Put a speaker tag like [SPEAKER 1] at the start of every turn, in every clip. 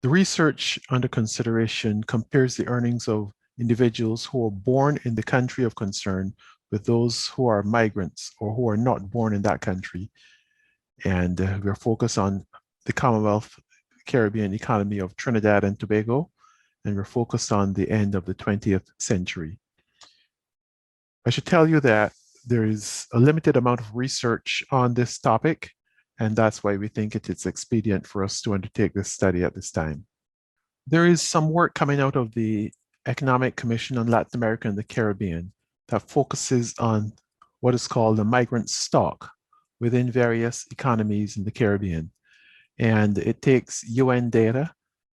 [SPEAKER 1] The research under consideration compares the earnings of individuals who are born in the country of concern with those who are migrants or who are not born in that country. And we're focused on the Commonwealth Caribbean economy of Trinidad and Tobago, and we're focused on the end of the 20th century. I should tell you that there is a limited amount of research on this topic, and that's why we think it is expedient for us to undertake this study at this time. There is some work coming out of the Economic Commission on Latin America and the Caribbean that focuses on what is called the migrant stock within various economies in the Caribbean. And it takes UN data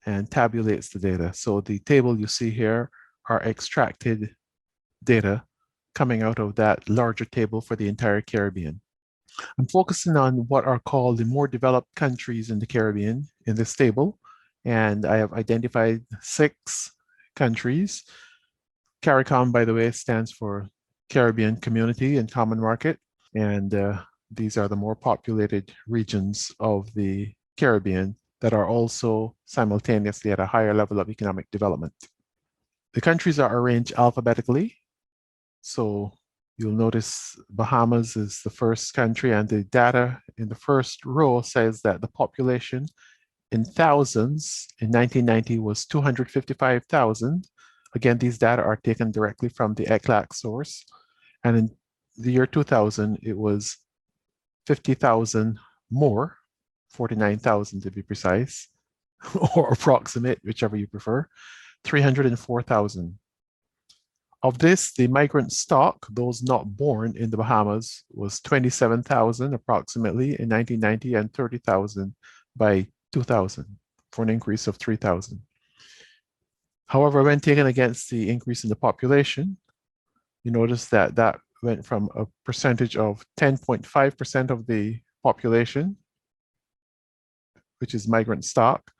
[SPEAKER 1] and tabulates the data. So the table you see here are extracted data coming out of that larger table for the entire Caribbean. I'm focusing on what are called the more developed countries in the Caribbean in this table, and I have identified 6 countries. CARICOM, by the way, stands for Caribbean Community and Common Market, and these are the more populated regions of the Caribbean that are also simultaneously at a higher level of economic development. The countries are arranged alphabetically. So you'll notice Bahamas is the first country, and the data in the first row says that the population in thousands in 1990 was 255,000. Again, these data are taken directly from the ECLAC source. And in the year 2000, it was 50,000 more, 49,000 to be precise, or approximate, whichever you prefer, 304,000. Of this, the migrant stock, those not born in the Bahamas, was 27,000 approximately in 1990 and 30,000 by 2000, for an increase of 3,000. However, when taken against the increase in the population, you notice that that went from a percentage of 10.5% of the population, which is migrant stock,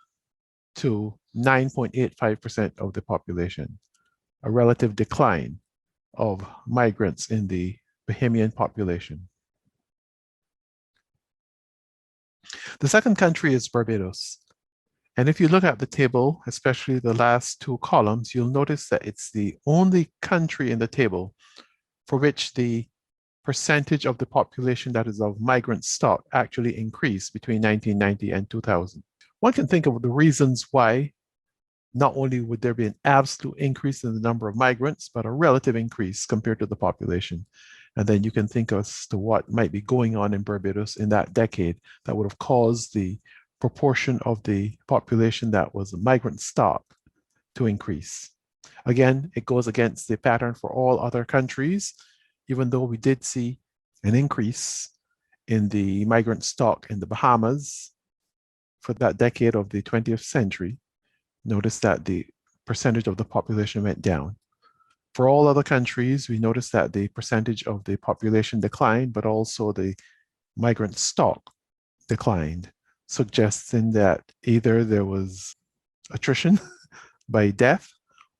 [SPEAKER 1] to 9.85% of the population, a relative decline of migrants in the Bahamian population. The second country is Barbados. And if you look at the table, especially the last 2 columns, you'll notice that it's the only country in the table for which the percentage of the population that is of migrant stock actually increased between 1990 and 2000. One can think of the reasons why not only would there be an absolute increase in the number of migrants, but a relative increase compared to the population. And then you can think as to what might be going on in Barbados in that decade that would have caused the proportion of the population that was migrant stock to increase. Again, it goes against the pattern for all other countries, even though we did see an increase in the migrant stock in the Bahamas for that decade of the 20th century. Notice that the percentage of the population went down. For all other countries, we noticed that the percentage of the population declined, but also the migrant stock declined, suggesting that either there was attrition by death,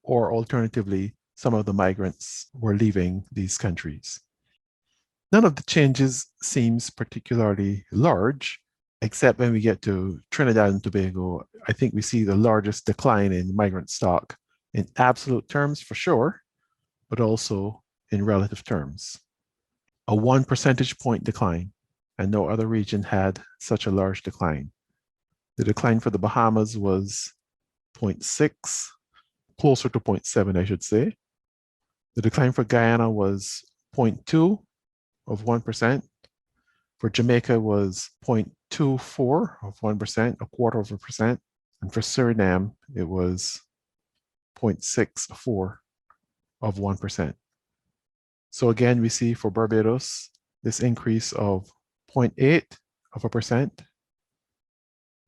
[SPEAKER 1] or alternatively, some of the migrants were leaving these countries. None of the changes seems particularly large, except when we get to Trinidad and Tobago. I think we see the largest decline in migrant stock in absolute terms for sure, but also in relative terms. A 1 percentage point decline, and no other region had such a large decline. The decline for the Bahamas was 0.6, closer to 0.7, I should say. The decline for Guyana was 0.2 of 1%. For Jamaica was 0.24 of 1%, a quarter of a percent. And for Suriname, it was 0.64 of 1%. So again, we see for Barbados, this increase of 0.8 of a percent.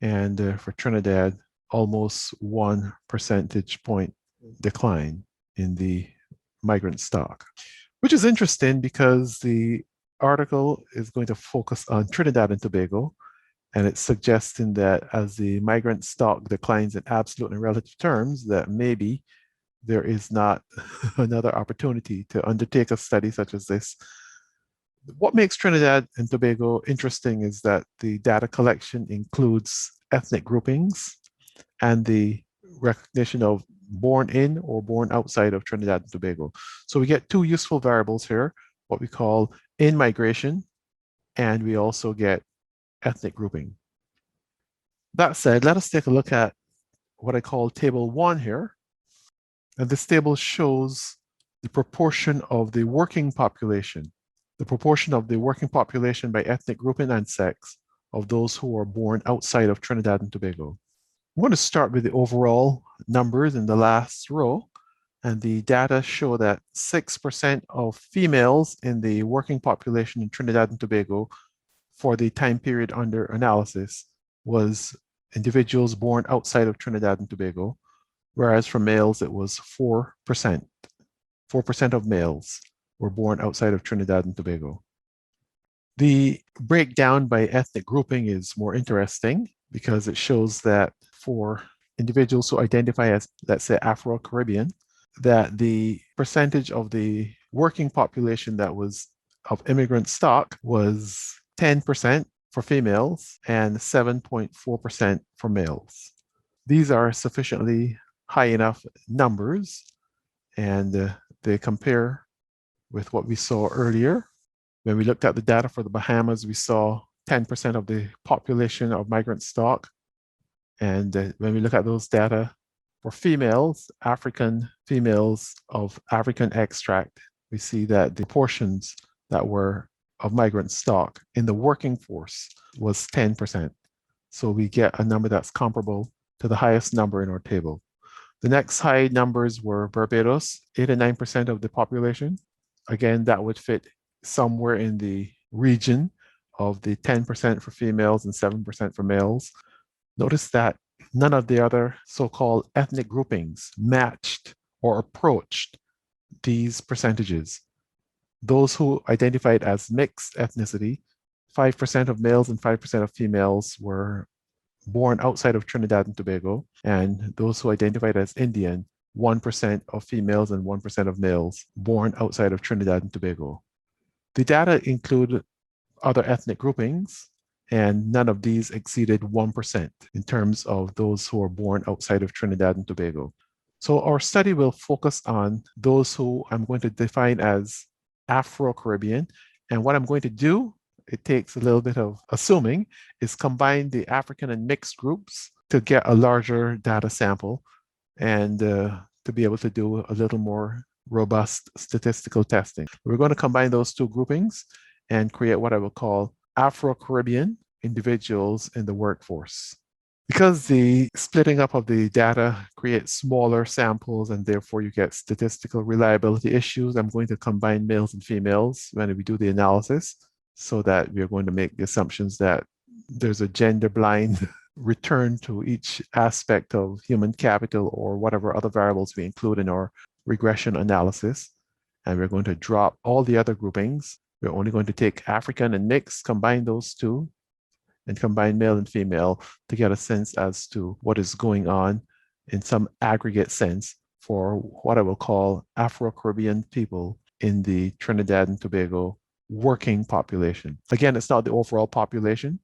[SPEAKER 1] And for Trinidad, almost 1 percentage point decline in the migrant stock, which is interesting because the article is going to focus on Trinidad and Tobago, and it's suggesting that as the migrant stock declines in absolute and relative terms, that maybe there is not another opportunity to undertake a study such as this. What makes Trinidad and Tobago interesting is that the data collection includes ethnic groupings, and the recognition of born in or born outside of Trinidad and Tobago. So we get two useful variables here, what we call in-migration, and we also get ethnic grouping. That said, let us take a look at what I call table 1 here. And this table shows the proportion of the working population, the proportion of the working population by ethnic grouping and sex of those who are born outside of Trinidad and Tobago. I'm going to start with the overall numbers in the last row. And the data show that 6% of females in the working population in Trinidad and Tobago for the time period under analysis was individuals born outside of Trinidad and Tobago, whereas for males it was 4%. 4% of males were born outside of Trinidad and Tobago. The breakdown by ethnic grouping is more interesting because it shows that for individuals who identify as, let's say, Afro-Caribbean, that the percentage of the working population that was of immigrant stock was 10% for females and 7.4% for males. These are sufficiently high enough numbers, and they compare with what we saw earlier. When we looked at the data for the Bahamas, we saw 10% of the population of migrant stock. And when we look at those data for females, African females of African extract, we see that the portions that were of migrant stock in the working force was 10%. So we get a number that's comparable to the highest number in our table. The next high numbers were Barbados, 89% of the population. Again, that would fit somewhere in the region of the 10% for females and 7% for males. Notice that none of the other so-called ethnic groupings matched or approached these percentages. Those who identified as mixed ethnicity, 5% of males and 5% of females were born outside of Trinidad and Tobago, and those who identified as Indian, 1% of females and 1% of males born outside of Trinidad and Tobago. The data include other ethnic groupings, and none of these exceeded 1% in terms of those who are born outside of Trinidad and Tobago. So our study will focus on those who I'm going to define as Afro-Caribbean. And what I'm going to do, it takes a little bit of assuming, is combine the African and mixed groups to get a larger data sample and to be able to do a little more robust statistical testing. We're going to combine those two groupings and create what I will call Afro-Caribbean individuals in the workforce. Because the splitting up of the data creates smaller samples and therefore you get statistical reliability issues, I'm going to combine males and females when we do the analysis so that we're going to make the assumptions that there's a gender blind return to each aspect of human capital or whatever other variables we include in our regression analysis. And we're going to drop all the other groupings. We're only going to take African and mixed, combine those two, and combine male and female to get a sense as to what is going on in some aggregate sense for what I will call Afro-Caribbean people in the Trinidad and Tobago working population. Again, it's not the overall population.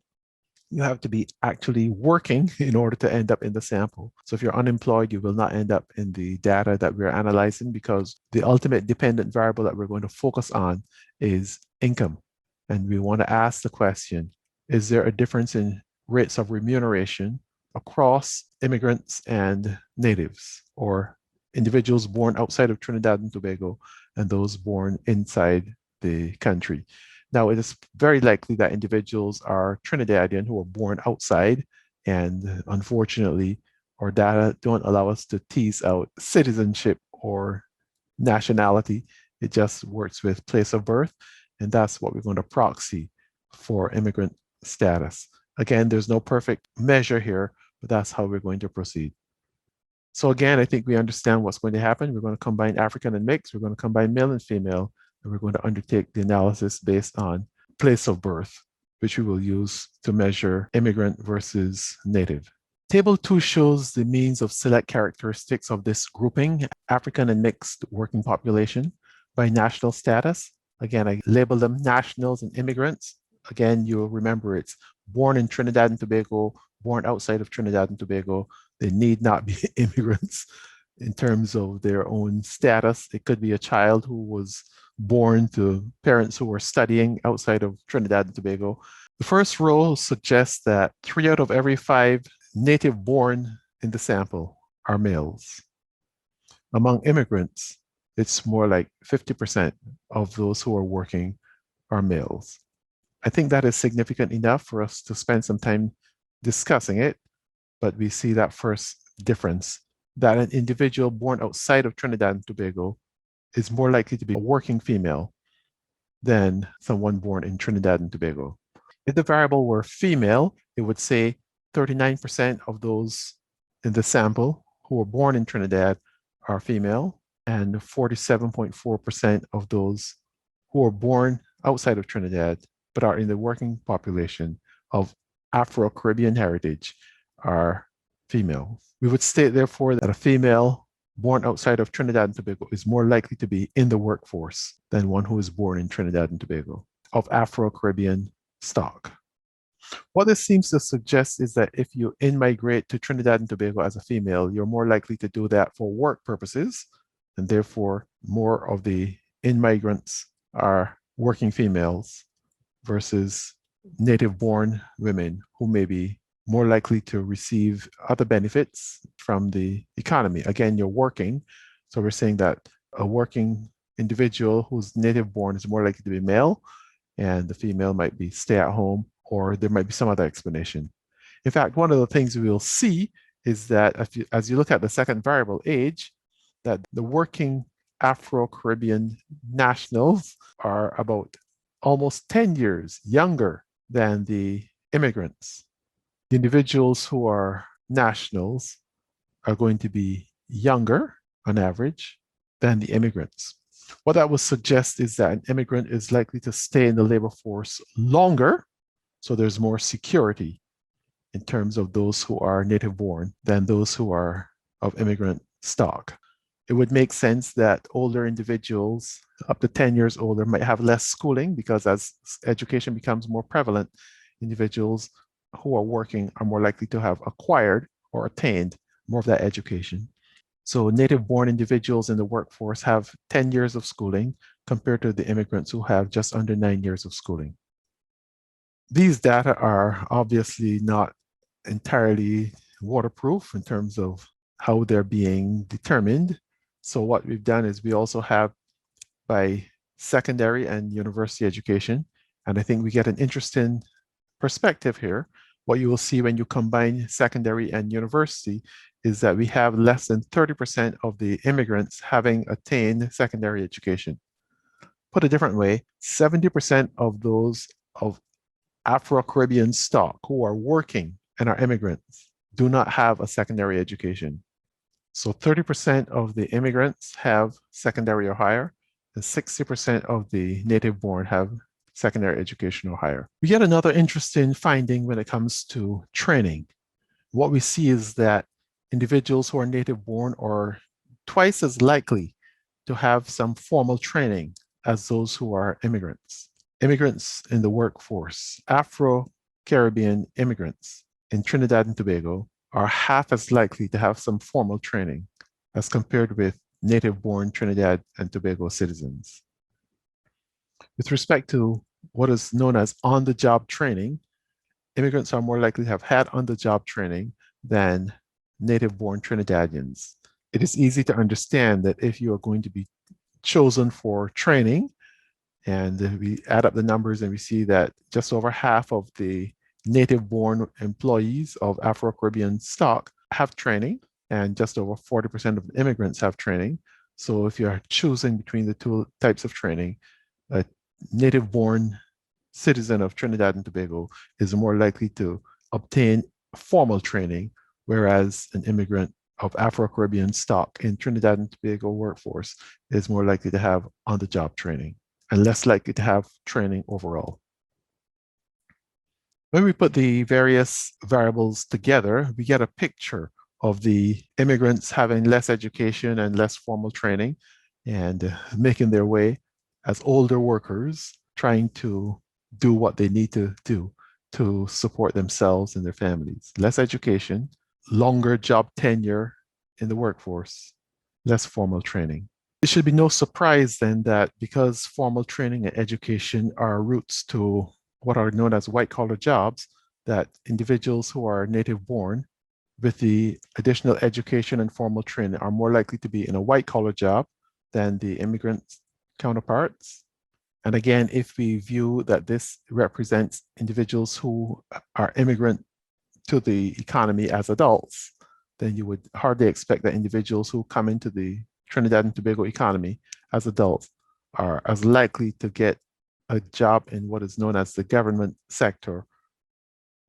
[SPEAKER 1] You have to be actually working in order to end up in the sample. So if you're unemployed, you will not end up in the data that we're analyzing because the ultimate dependent variable that we're going to focus on is income. And we want to ask the question, is there a difference in rates of remuneration across immigrants and natives or individuals born outside of Trinidad and Tobago and those born inside the country? Now, it is very likely that individuals are Trinidadian who are born outside, and unfortunately, our data don't allow us to tease out citizenship or nationality. It just works with place of birth, and that's what we're going to proxy for immigrant status. Again, there's no perfect measure here, but that's how we're going to proceed. So again, I think we understand what's going to happen. We're going to combine African and mixed. We're going to combine male and female, and we're going to undertake the analysis based on place of birth, which we will use to measure immigrant versus native. Table 2 shows the means of select characteristics of this grouping, African and mixed working population, by national status. Again, I label them nationals and immigrants. Again, you'll remember it's born in Trinidad and Tobago, born outside of Trinidad and Tobago, They need not be immigrants in terms of their own status. It could be a child who was born to parents who were studying outside of Trinidad and Tobago. The first row suggests that 3 out of every 5 native born in the sample are males. Among immigrants, it's more like 50% of those who are working are males. I think that is significant enough for us to spend some time discussing it, but we see that first difference, that an individual born outside of Trinidad and Tobago is more likely to be a working female than someone born in Trinidad and Tobago. If the variable were female, it would say 39% of those in the sample who were born in Trinidad are female, and 47.4% of those who were born outside of Trinidad but are in the working population of Afro-Caribbean heritage are female. We would state, therefore, that a female born outside of Trinidad and Tobago is more likely to be in the workforce than one who is born in Trinidad and Tobago of Afro-Caribbean stock. What this seems to suggest is that if you in-migrate to Trinidad and Tobago as a female, you're more likely to do that for work purposes, and therefore more of the in-migrants are working females versus native-born women who may be more likely to receive other benefits from the economy. Again, you're working, so we're saying that a working individual who's native-born is more likely to be male, and the female might be stay-at-home, or there might be some other explanation. In fact, one of the things we will see is that as you look at the second variable, age, that the working Afro-Caribbean nationals are about almost 10 years younger than the immigrants. The individuals who are nationals are going to be younger on average than the immigrants. What that would suggest is that an immigrant is likely to stay in the labor force longer, so there's more security in terms of those who are native born than those who are of immigrant stock. It would make sense that older individuals, up to 10 years older, might have less schooling because as education becomes more prevalent, individuals who are working are more likely to have acquired or attained more of that education. So native-born individuals in the workforce have 10 years of schooling compared to the immigrants who have just under 9 years of schooling. These data are obviously not entirely waterproof in terms of how they're being determined. So what we've done is we also have by secondary and university education. And I think we get an interesting perspective here. What you will see when you combine secondary and university is that we have less than 30% of the immigrants having attained secondary education. Put a different way, 70% of those of Afro-Caribbean stock who are working and are immigrants do not have a secondary education. So 30% of the immigrants have secondary or higher, and 60% of the native-born have secondary education or higher. We get another interesting finding when it comes to training. What we see is that individuals who are native-born are twice as likely to have some formal training as those who are immigrants. Immigrants in the workforce, Afro-Caribbean immigrants in Trinidad and Tobago are half as likely to have some formal training as compared with native-born Trinidad and Tobago citizens. With respect to what is known as on-the-job training, immigrants are more likely to have had on-the-job training than native-born Trinidadians. It is easy to understand that if you are going to be chosen for training, and we add up the numbers and we see that just over half of the native-born employees of Afro-Caribbean stock have training, and just over 40% of immigrants have training. So if you're choosing between the two types of training, a native-born citizen of Trinidad and Tobago is more likely to obtain formal training, whereas an immigrant of Afro-Caribbean stock in Trinidad and Tobago workforce is more likely to have on-the-job training and less likely to have training overall. When we put the various variables together, we get a picture of the immigrants having less education and less formal training and making their way as older workers, trying to do what they need to do to support themselves and their families. Less education, longer job tenure in the workforce, less formal training. It should be no surprise then that because formal training and education are roots to what are known as white collar jobs, that individuals who are native born with the additional education and formal training are more likely to be in a white collar job than the immigrant counterparts. And again, if we view that this represents individuals who are immigrant to the economy as adults, then you would hardly expect that individuals who come into the Trinidad and Tobago economy as adults are as likely to get a job in what is known as the government sector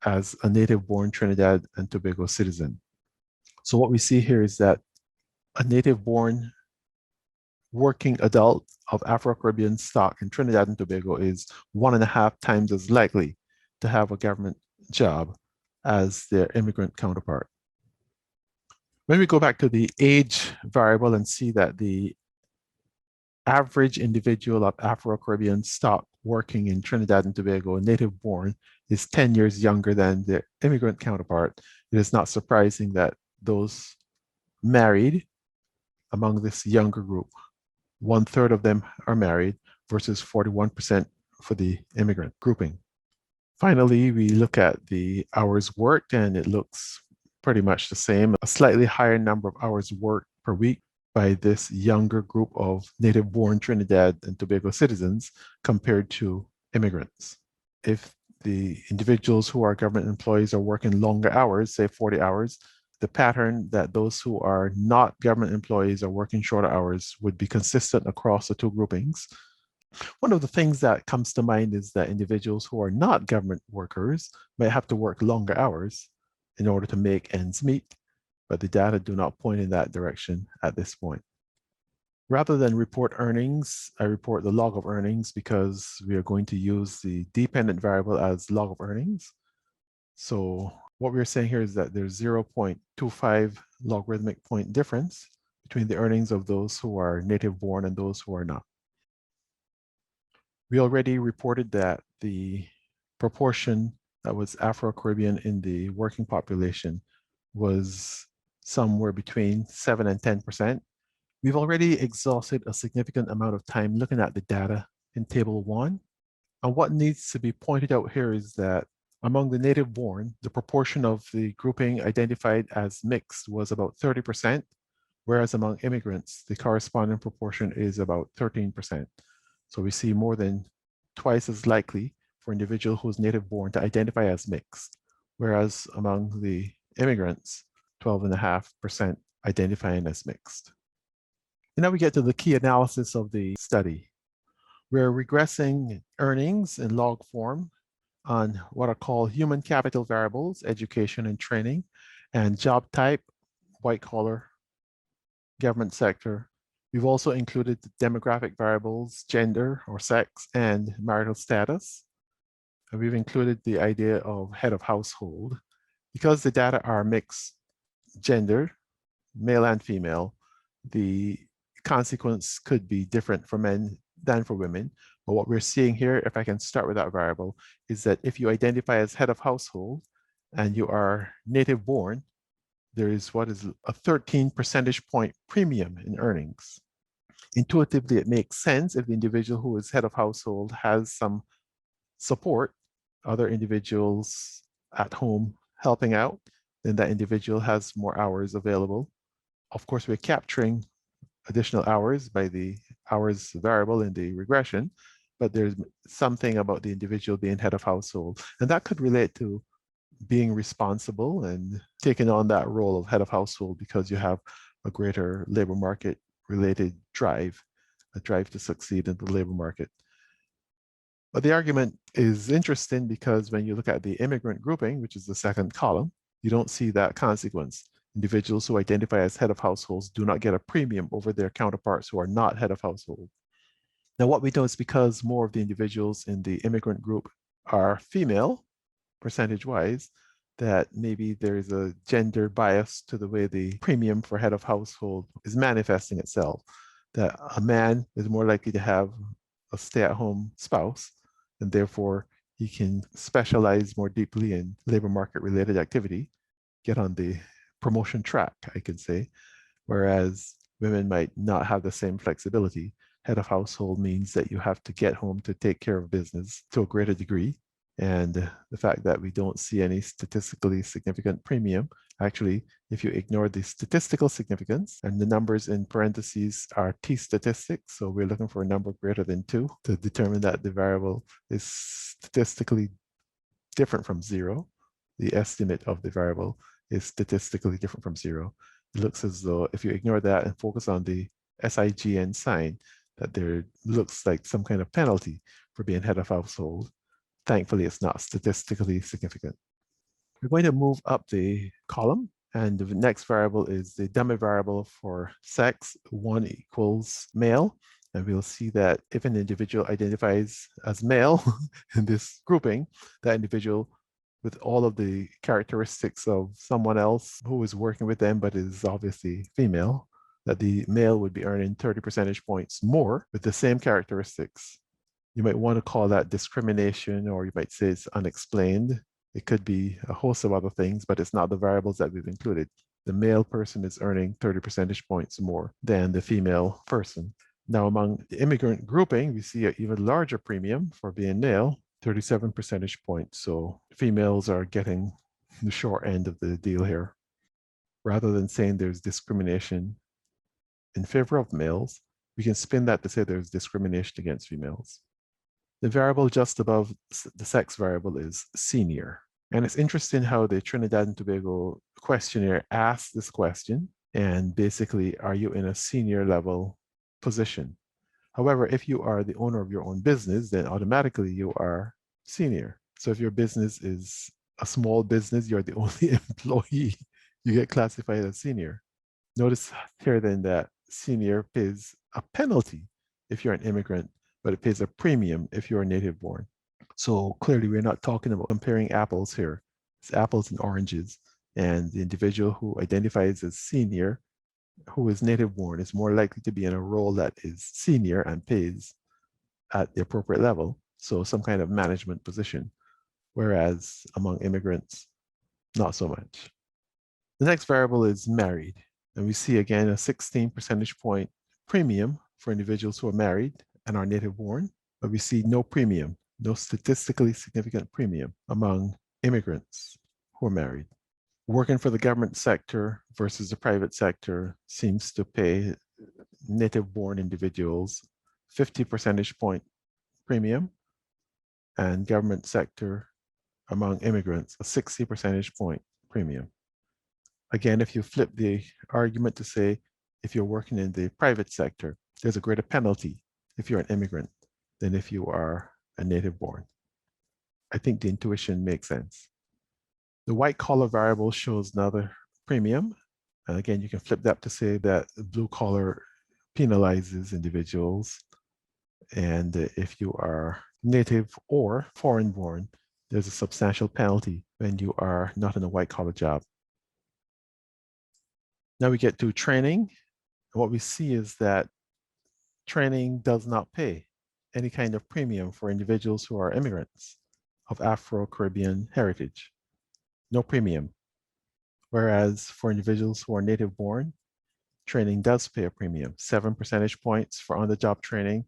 [SPEAKER 1] as a native born Trinidad and Tobago citizen. So what we see here is that a native born working adult of Afro-Caribbean stock in Trinidad and Tobago is 1.5 times as likely to have a government job as their immigrant counterpart. When we go back to the age variable and see that the average individual of Afro-Caribbean stock working in Trinidad and Tobago, native born, is 10 years younger than their immigrant counterpart, it is not surprising that those married among this younger group, 1/3 of them are married versus 41% for the immigrant grouping. Finally, we look at the hours worked and it looks pretty much the same. A slightly higher number of hours worked per week by this younger group of native born Trinidad and Tobago citizens compared to immigrants. If the individuals who are government employees are working longer hours, say 40 hours, the pattern that those who are not government employees are working shorter hours would be consistent across the two groupings. One of the things that comes to mind is that individuals who are not government workers might have to work longer hours in order to make ends meet, but the data do not point in that direction at this point. Rather than report earnings, I report the log of earnings because we are going to use the dependent variable as log of earnings. So what we're saying here is that there's 0.25 logarithmic point difference between the earnings of those who are native born and those who are not. We already reported that the proportion that was Afro-Caribbean in the working population was somewhere between 7 and 10%. We've already exhausted a significant amount of time looking at the data in Table 1. And what needs to be pointed out here is that among the native born, the proportion of the grouping identified as mixed was about 30%, whereas among immigrants, the corresponding proportion is about 13%. So we see more than twice as likely for an individual who's native born to identify as mixed, whereas among the immigrants, 12.5% identifying as mixed. And now we get to the key analysis of the study. We're regressing earnings in log form on what are called human capital variables, education and training, and job type, white collar, government sector. We've also included the demographic variables, gender or sex, and marital status. And we've included the idea of head of household. Because the data are mixed gender, male and female, the consequence could be different for men than for women. But what we're seeing here, if I can start with that variable, is that if you identify as head of household and you are native born, there is what is a 13 percentage point premium in earnings. Intuitively, it makes sense if the individual who is head of household has some support, other individuals at home helping out, then that individual has more hours available. Of course, we're capturing additional hours by the hours variable in the regression, but there's something about the individual being head of household. And that could relate to being responsible and taking on that role of head of household because you have a greater labor market related drive, a drive to succeed in the labor market. But the argument is interesting because when you look at the immigrant grouping, which is the second column, you don't see that consequence. Individuals who identify as head of households do not get a premium over their counterparts who are not head of household. Now, what we know is because more of the individuals in the immigrant group are female, percentage-wise, that maybe there's a gender bias to the way the premium for head of household is manifesting itself, that a man is more likely to have a stay-at-home spouse, and therefore he can specialize more deeply in labor market related activity, get on the promotion track, I could say, whereas women might not have the same flexibility. Head of household means that you have to get home to take care of business to a greater degree. And the fact that we don't see any statistically significant premium, actually, if you ignore the statistical significance, and the numbers in parentheses are t statistics, so we're looking for a number greater than 2 to determine that the variable is statistically different from 0. The estimate of the variable is statistically different from 0. It looks as though if you ignore that and focus on the SIGN sign, that there looks like some kind of penalty for being head of household. Thankfully, it's not statistically significant. We're going to move up the column, and the next variable is the dummy variable for sex. 1 equals male. And we'll see that if an individual identifies as male in this grouping, that individual with all of the characteristics of someone else who is working with them but is obviously female, that the male would be earning 30 percentage points more with the same characteristics. You might want to call that discrimination, or you might say it's unexplained. It could be a host of other things, but it's not the variables that we've included. The male person is earning 30 percentage points more than the female person. Now, among the immigrant grouping, we see an even larger premium for being male, 37 percentage points. So females are getting the short end of the deal here. Rather than saying there's discrimination in favor of males, we can spin that to say there's discrimination against females. The variable just above the sex variable is senior. And it's interesting how the Trinidad and Tobago questionnaire asks this question, and basically, are you in a senior level position? However, if you are the owner of your own business, then automatically you are senior. So if your business is a small business, you're the only employee, you get classified as senior. Notice here then that senior pays a penalty if you're an immigrant, but it pays a premium if you're native born. So clearly we're not talking about comparing apples here. It's apples and oranges. And the individual who identifies as senior, who is native born, is more likely to be in a role that is senior and pays at the appropriate level. So some kind of management position. Whereas among immigrants, not so much. The next variable is married. And we see again a 16 percentage point premium for individuals who are married and are native born, but we see no premium, no statistically significant premium among immigrants who are married. Working for the government sector versus the private sector seems to pay native born individuals 50 percentage point premium, and government sector among immigrants a 60 percentage point premium. Again, if you flip the argument to say, if you're working in the private sector, there's a greater penalty if you're an immigrant than if you are a native born. I think the intuition makes sense. The white collar variable shows another premium. And again, you can flip that to say that blue collar penalizes individuals. And if you are native or foreign born, there's a substantial penalty when you are not in a white collar job. Now we get to training. What we see is that training does not pay any kind of premium for individuals who are immigrants of Afro-Caribbean heritage. No premium. Whereas for individuals who are native born, training does pay a premium, 7 percentage points for on-the-job training,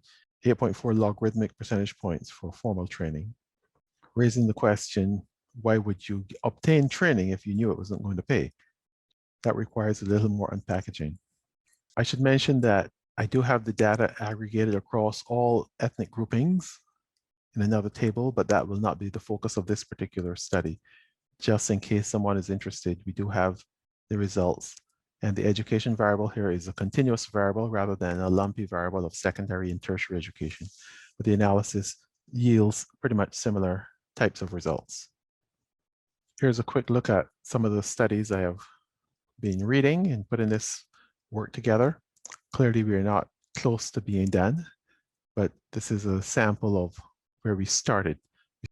[SPEAKER 1] 8.4 logarithmic percentage points for formal training. Raising the question, why would you obtain training if you knew it wasn't going to pay? That requires a little more unpackaging. I should mention that I do have the data aggregated across all ethnic groupings in another table, but that will not be the focus of this particular study. Just in case someone is interested, we do have the results. And the education variable here is a continuous variable rather than a lumpy variable of secondary and tertiary education. But the analysis yields pretty much similar types of results. Here's a quick look at some of the studies I have been reading and putting this work together. Clearly, we are not close to being done, but this is a sample of where we started.